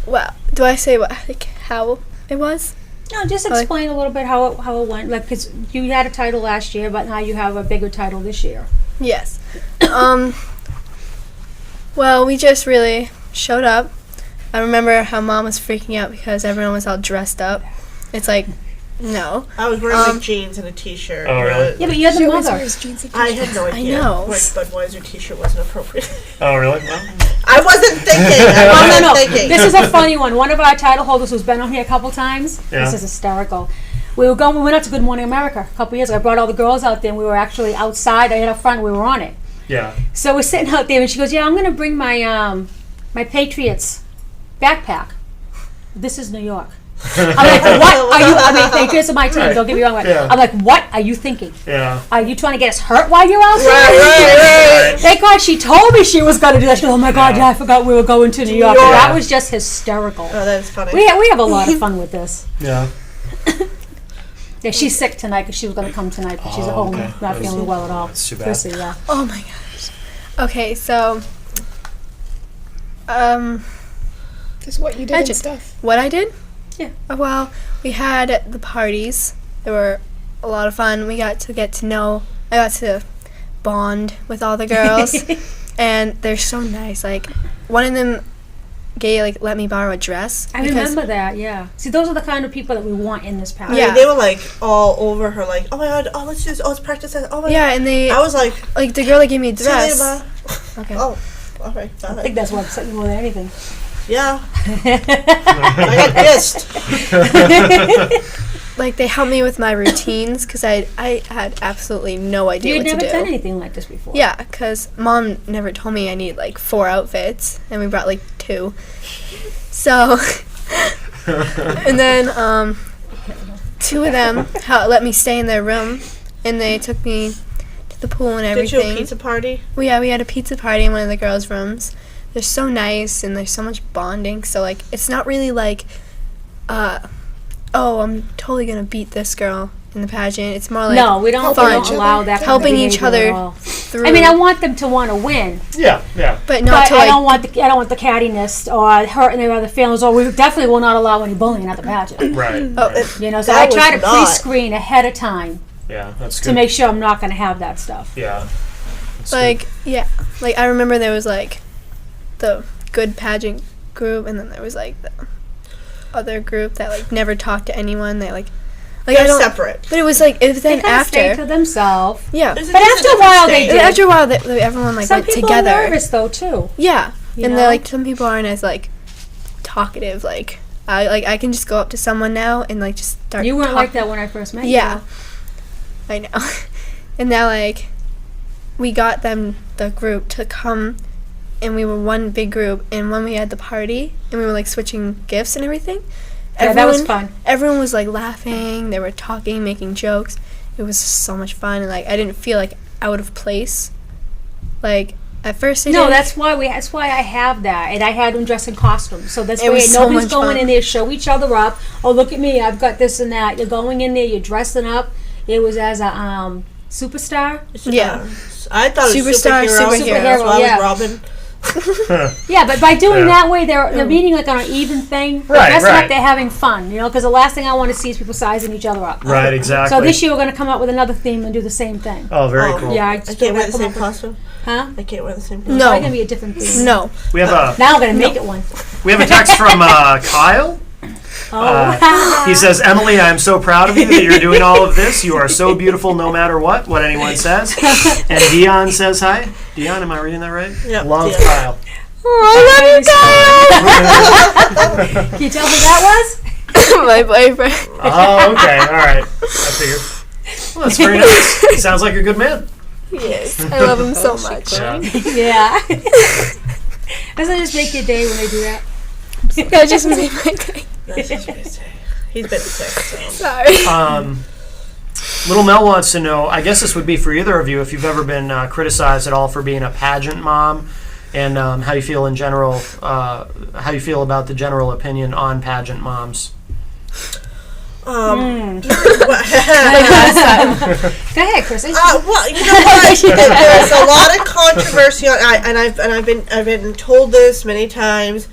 well, do I say what like how it was? No, just Like- explain a little bit how it went. Like, because you had a title last year, but now you have a bigger title this year. Yes. Well, we just really showed up. I remember how Mom was freaking out because everyone was all dressed up. It's like, no. I was wearing like jeans and a t-shirt. Oh, really? Yeah, but you're the She always mother. wears jeans and I had no I idea. know. What Budweiser t-shirt wasn't appropriate. Oh, really? Well, I wasn't thinking. I No, wasn't no, no. thinking. This is a funny one. One of our title holders who's been on here a couple times. Yeah. This is hysterical. We went out to Good Morning America a couple years ago. I brought all the girls out there, and we were actually outside. I had up front. We were on it. yeah. So we're sitting out there, and she goes, "Yeah, I'm going to bring my my Patriots backpack. This is New York." I'm like, "What are you?" I mean, Patriots are my team. Right. Don't get me wrong. Yeah. I'm like, "What are you thinking? Yeah. Are you trying to get us hurt while you're out there?" Right. Thank God she told me she was going to do that. She goes, "Oh my God, yeah, I forgot we were going to New York." York. That was just hysterical. Oh, that is funny. We have a lot of fun with this. Yeah. Yeah, she's sick tonight because she was going to come tonight, but she's at Oh, home, okay. not feeling well at all. That's too bad. Chrissy, yeah. Oh my gosh. Okay, so just what you did Pageant. and stuff. what I did? Yeah. Well, we had the parties. They were a lot of fun. We got to know. I got to bond with all the girls, and they're so nice. Like one of them let me borrow a dress. I because- remember that, yeah. See, those are the kind of people that we want in this pageant. Yeah. They were like all over her, like, oh my god, oh let's do this, oh let's practice that, oh my Yeah, and they god. I was like, the girl that gave me a see you later, dress. Ma. Okay. Oh, all right, I bye. think that's what upset you more than anything. Yeah. I got dissed. Like they helped me with my routines because I had absolutely no idea You'd what never to done do. anything like this before. Yeah, because Mom never told me I need like 4 outfits, and we brought like 2. So, and then 2 of them let me stay in their room, and they took me to the pool and Did everything. you a pizza party? Well, yeah, we had a pizza party in one of the girls' rooms. They're so nice, and there's so much bonding. So like, it's not really like, oh, I'm totally gonna beat this girl in the pageant. It's more like No, we don't fun. allow that kind of Helping each behavior other at all. through. I mean, I want them to want to win, Yeah, yeah. but not but to I like. don't want the cattiness or hurting their other feelings. Or we definitely will not allow any bullying at the pageant. Right. Oh, right. You know, so That I try was to not- pre-screen ahead of time Yeah, that's good. to make sure I'm not going to have that stuff. Yeah. That's Like, yeah. Like, I remember there was, like, the good pageant group, and then there was, like, the other group that, like, never talked to anyone. They, like I They're don't. separate. But it was, like, it was They then kind of stay after. to themselves. Yeah. There's a But after a while, they stage. did. After a while, everyone, like, Some went people together. are nervous though too. Yeah. You And know? they're, like, some people aren't as, like, talkative. Like, I can just go up to someone now and, like, just start You weren't talking. like that when I first met you. Yeah. I know. And now, like, we got them, the group, to come, and we were one big group, and when we had the party, and we were, like, switching gifts and everything, Yeah, that was fun. everyone was, like, laughing, they were talking, making jokes. It was so much fun, and, like, I didn't feel, like, out of place. Like, at first I No, didn't. that's why I have that, and I had them dress in costumes. So that's It why was so nobody's much going fun. in there to show each other up. Oh, look at me, I've got this and that. You're going in there, you're dressing up. It was as a superstar. Yeah. I thought it was Superstar, superhero. superhero, That's why yeah. I was Robin. Yeah, but by doing Yeah. that way, they're meeting like on an even thing. They're Right, dressing right. up, they're having fun, you know. Because the last thing I want to see is people sizing each other up. Right, exactly. So this year we're going to come up with another theme and do the same thing. Oh, very Oh. cool. Yeah, I I just can't wear come the same up with- costume. Huh? I can't wear the same costume. No. Probably gonna be a different theme. No. We have a Now I'm gonna make it one. we have a text from Kyle. Oh, He says, "Emily, I am so proud of you that you're doing all of this. You are so beautiful, no matter what anyone says." And Dion says hi. Dion, am I reading that right? Yeah, Love Dion. Kyle. Can you tell who that was? My boyfriend. Oh, okay, all right. I figured. Well, that's very nice. Sounds like a good man. Yes. I love him so much. Yeah. Yeah. Doesn't it just make your day when they do that? That just made my day. That's just what I say. He's been sick, so. Sorry. Little Mel wants to know, I guess this would be for either of you, if you've ever been criticized at all for being a pageant mom, and how you feel in general, how you feel about the general opinion on pageant moms. Go ahead, Chrissy. Well, you know what? There's a lot of controversy on, I've been told this many times.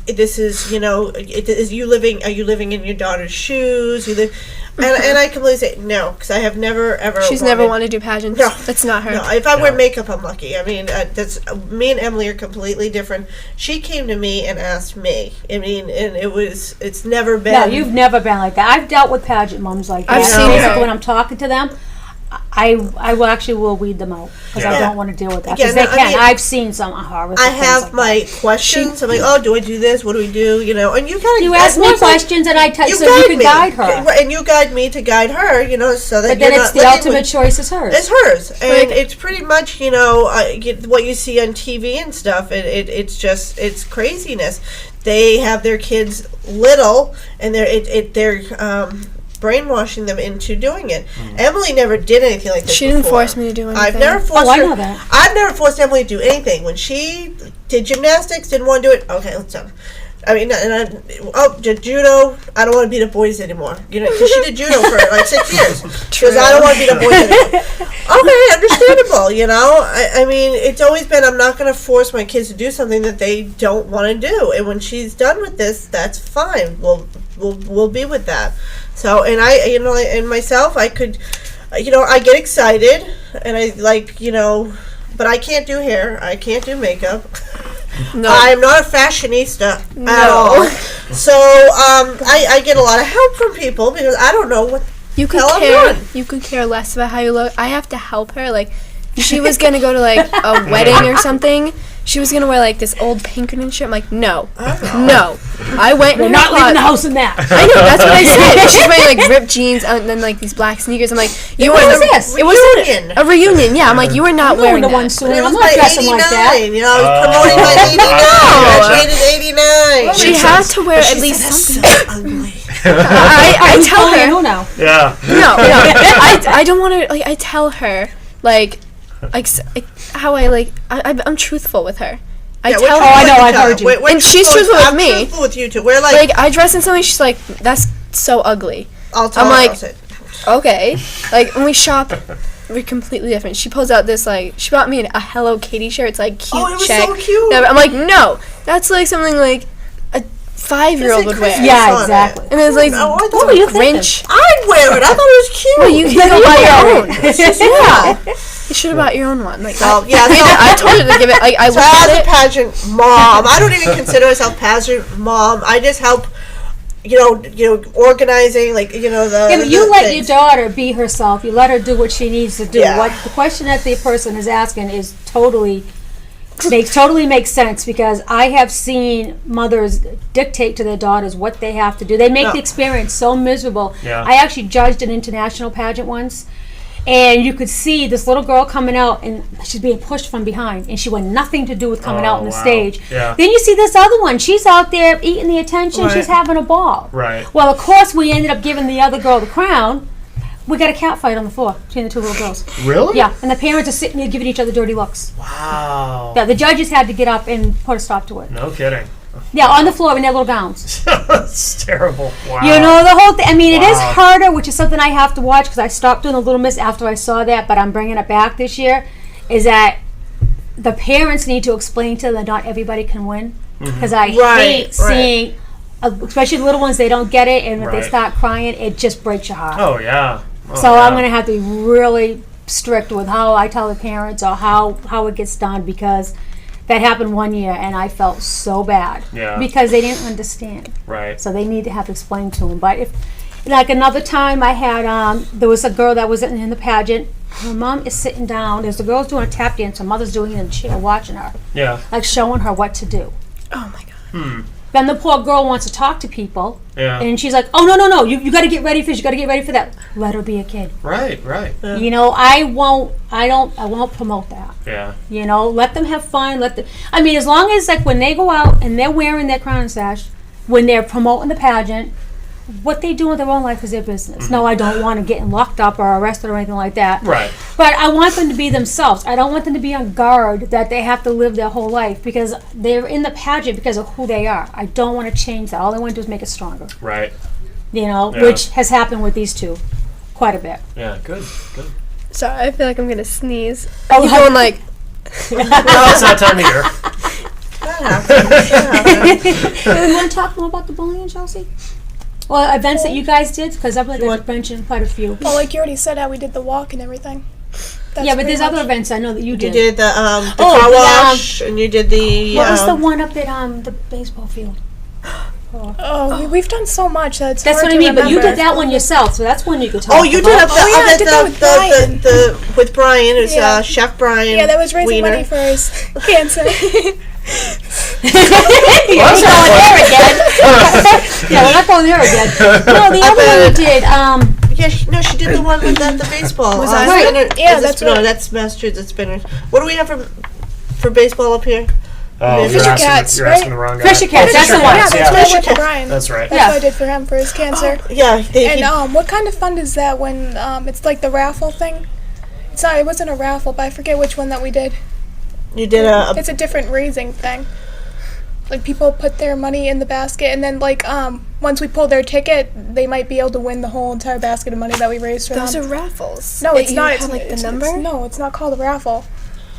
This is, are you living in your daughter's shoes? And I completely say no, because I have never ever. She's never wanted to do pageants. No. That's not her. No, if I wear No. makeup, I'm lucky. I mean, me and Emily are completely different. She came to me and asked me. I mean, and it's never been. No, you've never been like that. I've dealt with pageant moms like that. I've seen Basically, her. when I'm talking to them, I will weed them out because I Yeah. don't want to deal with that. Yeah, Because they no, I can. mean, I've seen some horrific I things have like my questions. I'm like, oh, do I do this? What do we do? And you kind of You ask me questions and I tell you so you can me. guide her. Right, and you guide me to guide her. So that But then you're it's not the living ultimate with- choice is hers. It's hers, and Like- it's pretty much what you see on TV and stuff. It's craziness. They have their kids little, and they're brainwashing them into doing it. Emily never did anything like this. She didn't before. force me to do anything. I've never forced I her. know that. I've never forced Emily to do anything. When she did gymnastics, didn't want to do it. Okay, let's do it. I mean, did judo. I don't want to beat up boys anymore. Because she did judo for like 6 years. Because I don't want to beat up boys anymore. Okay, understandable. I mean, it's always been I'm not going to force my kids to do something that they don't want to do. And when she's done with this, that's fine. We'll be with that. So, and and myself, I could, I get excited, and I but I can't do hair. I can't do makeup. No. I'm not a fashionista at No. all. So I get a lot of help from people because I don't know what. You could Hell, I'm care. not. You could care less about how you look. I have to help her. Like, she was gonna go to like a wedding or something, she was gonna wear like this old Pinkerton shirt. I'm like, no. I went We're in not her leaving the closet. house in that. I know, that's what I said. She's wearing like ripped jeans and then like these black sneakers. I'm like, you What were is this? It was Reunion. a reunion. Yeah, I'm like, you were not I'm wearing going to that. one soon. But it I'm was not by dressing 89. like that. You know, I was promoting my 89. I rated 89. She had to wear at least something. so ugly. I tell Oh, you her. know now. Yeah. No. I don't want to. Like, I tell her like how I'm truthful with her. I tell her. I know, I've heard you. And she's truthful with I'm me. truthful with you too. We're Like I dress in something. She's like, that's so ugly. I'll tell I'm her. like- I'll say, Okay. Like when we shop, we're completely different. She pulls out this like she bought me a Hello Kitty shirt. It's like cute it was check. so cute. I'm like, no, that's like something like a 5-year-old would wear. Christmas Yeah, on exactly. it. And it's like Oh, I thought What were you thinking? Grinch. I'd wear it. I thought it was cute. Well, you can go buy your own. Yeah. You should have bought your own one. Like Oh, yeah, I told her to give it. Like I So looked as at a it. pageant mom, I don't even consider myself pageant mom. I just help, organizing, like the. Yeah, but you the let things. your daughter be herself. You let her do what she needs to do. Yeah. What the question that the person is asking is totally makes sense, because I have seen mothers dictate to their daughters what they have to do. They make No. the experience so miserable. Yeah. I actually judged an international pageant once, and you could see this little girl coming out, and she's being pushed from behind, and she wanted nothing to do with coming out on the wow. stage. Yeah. Then you see this other one. She's out there eating the attention. Right. She's having a ball. Right. Well, of course, we ended up giving the other girl the crown. We got a cat fight on the floor between the two little girls. Really? Yeah, and the parents are sitting there giving each other dirty looks. Wow. Yeah, the judges had to get up and put a stop to it. No kidding. Yeah, on the floor in their little gowns. That's terrible. Wow. You know, the whole thing. I mean, it is Wow. harder, which is something I have to watch, because I stopped doing the Little Miss after I saw that, but I'm bringing it back this year, is that the parents need to explain to them that not everybody can win. Because I Right, hate right. seeing, especially the little ones, they don't get it, and if Right. they start crying, it just breaks your heart. Oh yeah. Oh, So yeah. I'm going to have to be really strict with how I tell the parents or how it gets done, because that happened one year and I felt so bad. Yeah. Because they didn't understand. Right. So they need to have to explain to them. But if, like another time I had, there was a girl that was in the pageant. Her mom is sitting down. There's the girl's doing a tap dance. Her mother's doing it in the chair watching her. Yeah. Like showing her what to do. Oh my god. Then the poor girl wants to talk to people. Yeah. And she's like, oh, no, you got to get ready for this. You got to get ready for that. Let her be a kid. Right. Right. You know, I won't promote that. Yeah. You know, let them have fun. I mean, as long as, like, when they go out and they're wearing their crown and sash, when they're promoting the pageant, what they do with their own life is their business. No, I don't want to get locked up or arrested or anything like that. Right. But I want them to be themselves. I don't want them to be on guard that they have to live their whole life, because they're in the pageant because of who they are. I don't want to change that. All I want to do is make it stronger. Right. You know, Yeah. which has happened with these two quite a bit. Yeah. Good. Good. Sorry, I feel like I'm gonna sneeze. Oh, You going like? No, it's that time of year. You want to talk more about the bullying, Chelsea? Well, events that you guys did, because I'd like to mention quite a few. Well, like you already said, how we did the walk and everything. That's Yeah, but pretty there's other much- events I know that you You did. did the Oh, car the, wash, and you did the. What was the one up at the baseball field? Oh, we've done so much that it's That's hard what I to mean, but you remember. did that one yourself, so that's one you could talk Oh, you did about. up the, Oh, yeah, I did that with Brian. with Brian. It was Yeah. Chef Brian. Yeah, that was raising Wiener. money for his cancer. Yeah, we're going there again. Yeah, we're not going there again. No, the other one you did, Yeah, she did the one with the baseball. Was I? Right. Spinner- Yeah, is it that's Spinner? right. That's Massachusetts Spinners. What do we have for baseball up here? Oh, you're Fisher asking, Cats, you're right? asking the wrong guy. Fisher Cats, that's the one. Yeah, that's Yeah. what I Fisher went to Cats. Brian. That's right. That's what I did for him for his cancer. Yeah, And what kind of fun is that when it's like the raffle thing? It wasn't a raffle, but I forget which one that we did. you did a It's a different raising thing. Like people put their money in the basket, and then like once we pull their ticket, they might be able to win the whole entire basket of money that we raised for Those them. are raffles. No, That it's you not. have, It's like the it's- number. No, it's not called a raffle.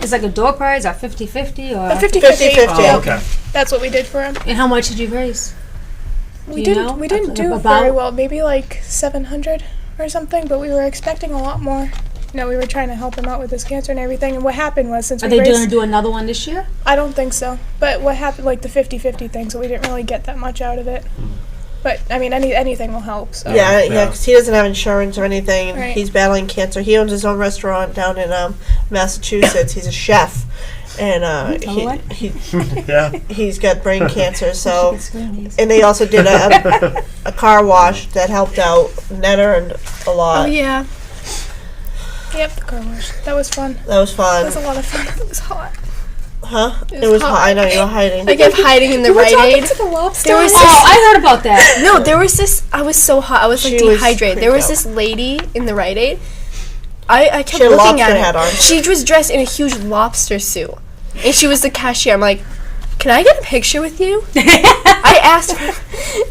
it's like a door prize, or 50-50, or... A 50-50. 50-50. Oh, Yeah, okay. That's what we did for him. And how much did you raise? We you didn't. know? We didn't do About- very well. Maybe like 700 or something. But we were expecting a lot more. No, we were trying to help him out with his cancer and everything. And what happened was, since Are we they raised, going to do another one this year? I don't think so. But what happened, like the 50-50 thing, so we didn't really get that much out of it. But I mean, anything will help. So. yeah, Yeah. because he doesn't have insurance or anything. Right. He's battling cancer. He owns his own restaurant down in Massachusetts. He's a chef, and what? Yeah. he's got brain cancer. So, Screen these. and they also did a car wash that helped out Netter and a Oh lot. yeah. Yep, the car wash. That was fun. That was That was fun, a lot of fun. It was hot. huh? It It was was hot. hot. I know you were hiding. I kept hiding in the Rite Aid. to the lobster. There was Oh, I heard about that. No, there was this. I was so hot. I was like She was dehydrated. There was freaked this lady in the Rite Aid. I kept She had a looking lobster at hat her. on. She was dressed in a huge lobster suit, and she was the cashier. I'm like, can I get a picture with you? I asked her.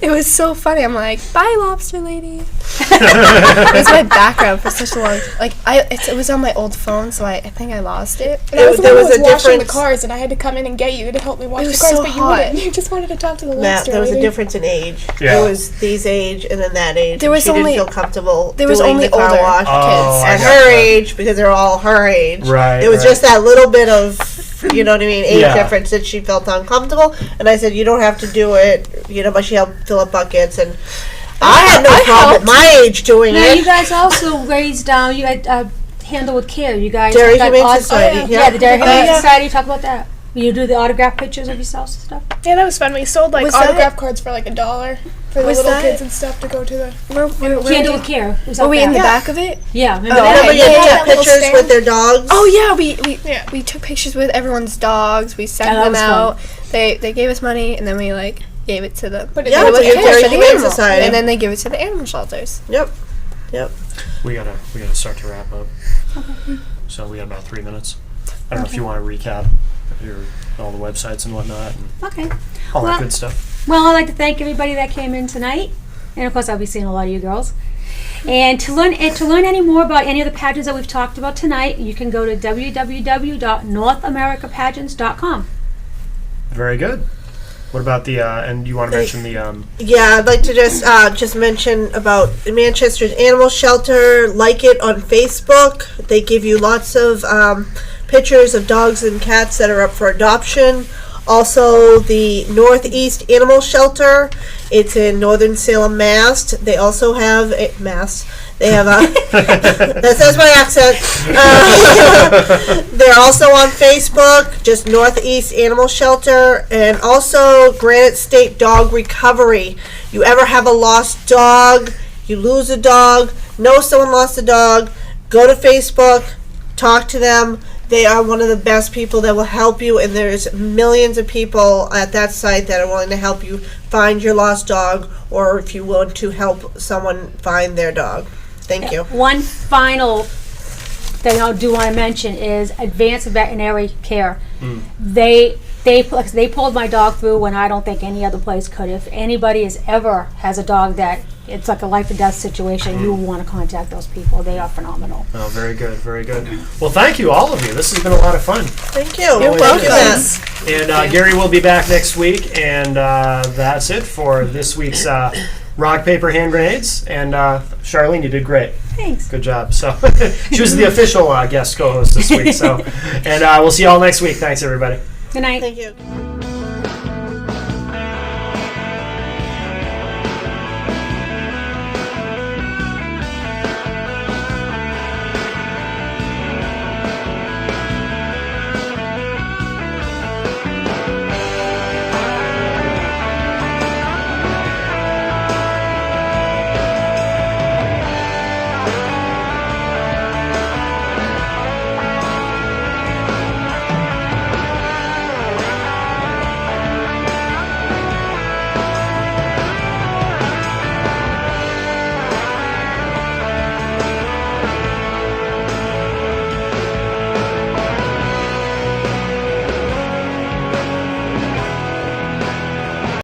It was so funny. I'm like, bye, lobster lady. It was my background for such a long. It was on my old phone, so I think I lost it. And I was the There one was who was a washing the difference- cars, and I had to come in and get you to help me wash It the was cars, so but you hot. wouldn't. You just wanted to talk to the Matt, lobster there was a lady. difference in age. Yeah. There was these age and then that age. There and was she only- didn't feel comfortable There was doing only the car older wash. Oh, I At got her that. age, because they're all her age. Right, It was right. just that little bit of, you know what I mean, age Yeah. difference that she felt uncomfortable. And I said, you don't have to do it, you know, but she helped fill up buckets. And I had no I problem helped. at my age doing Now, you it. guys also raised you had Handle with Care. You guys Dairy got Humane aut- Society. Yeah, the Dairy Humane yeah. Society. Talk about that. You do the autograph pictures of yourselves and stuff. Yeah, that was fun. We sold like Was that- autograph cards for like $1 for the Was little that- kids and stuff to go to the. Handle with Care. Was Were up we in the there. back of it? Yeah, remember Oh, that? Remember you yeah, took that little pictures stand. with their dogs? Oh yeah, Yeah. we took pictures with everyone's dogs. We sent Yeah, that them was fun. out. They gave us money, and then we gave it to the But it Yeah, was to your cash Dairy for the Humane animal. Society. and then they give it to the animal shelters. Yep. Yep. We gotta start to wrap up. So we got about 3 minutes. I don't know if you want to recap all the websites and whatnot and Okay. all Well- that good stuff. Well, I'd like to thank everybody that came in tonight, and of course, I'll be seeing a lot of you girls. And to learn any more about any of the pageants that we've talked about tonight, you can go to www.northamericapageants.com. Very good. What about the and you want to mention the Yeah, I'd like to just mention about Manchester's Animal Shelter. Like it on Facebook. They give you lots of pictures of dogs and cats that are up for adoption. Also, the Northeast Animal Shelter. It's in Northern Salem, Mass. They also have Mass. They have a. That's my accent. They're also on Facebook, just Northeast Animal Shelter, and also Granite State Dog Recovery. You ever have a lost dog, you lose a dog, know someone lost a dog, go to Facebook, talk to them. They are one of the best people that will help you, and there's millions of people at that site that are willing to help you find your lost dog, or if you want to help someone find their dog. Thank you. One final thing I do want to mention is Advanced Veterinary Care. They pulled my dog through when I don't think any other place could. If anybody has a dog that it's like a life or death situation, you want to contact those people. They are phenomenal. Oh, very good, very good. Well, thank you, all of you. This has been a lot of fun. Thank you. You're Thank you, welcome. Matt. And Gary will be back next week, and that's it for this week's Rock, Paper, Hand Grenades. And Charlene, you did great. Thanks. Good job. So she was the official guest co-host this week. So, and we'll see you all next week. Thanks, everybody. Good night. Thank you.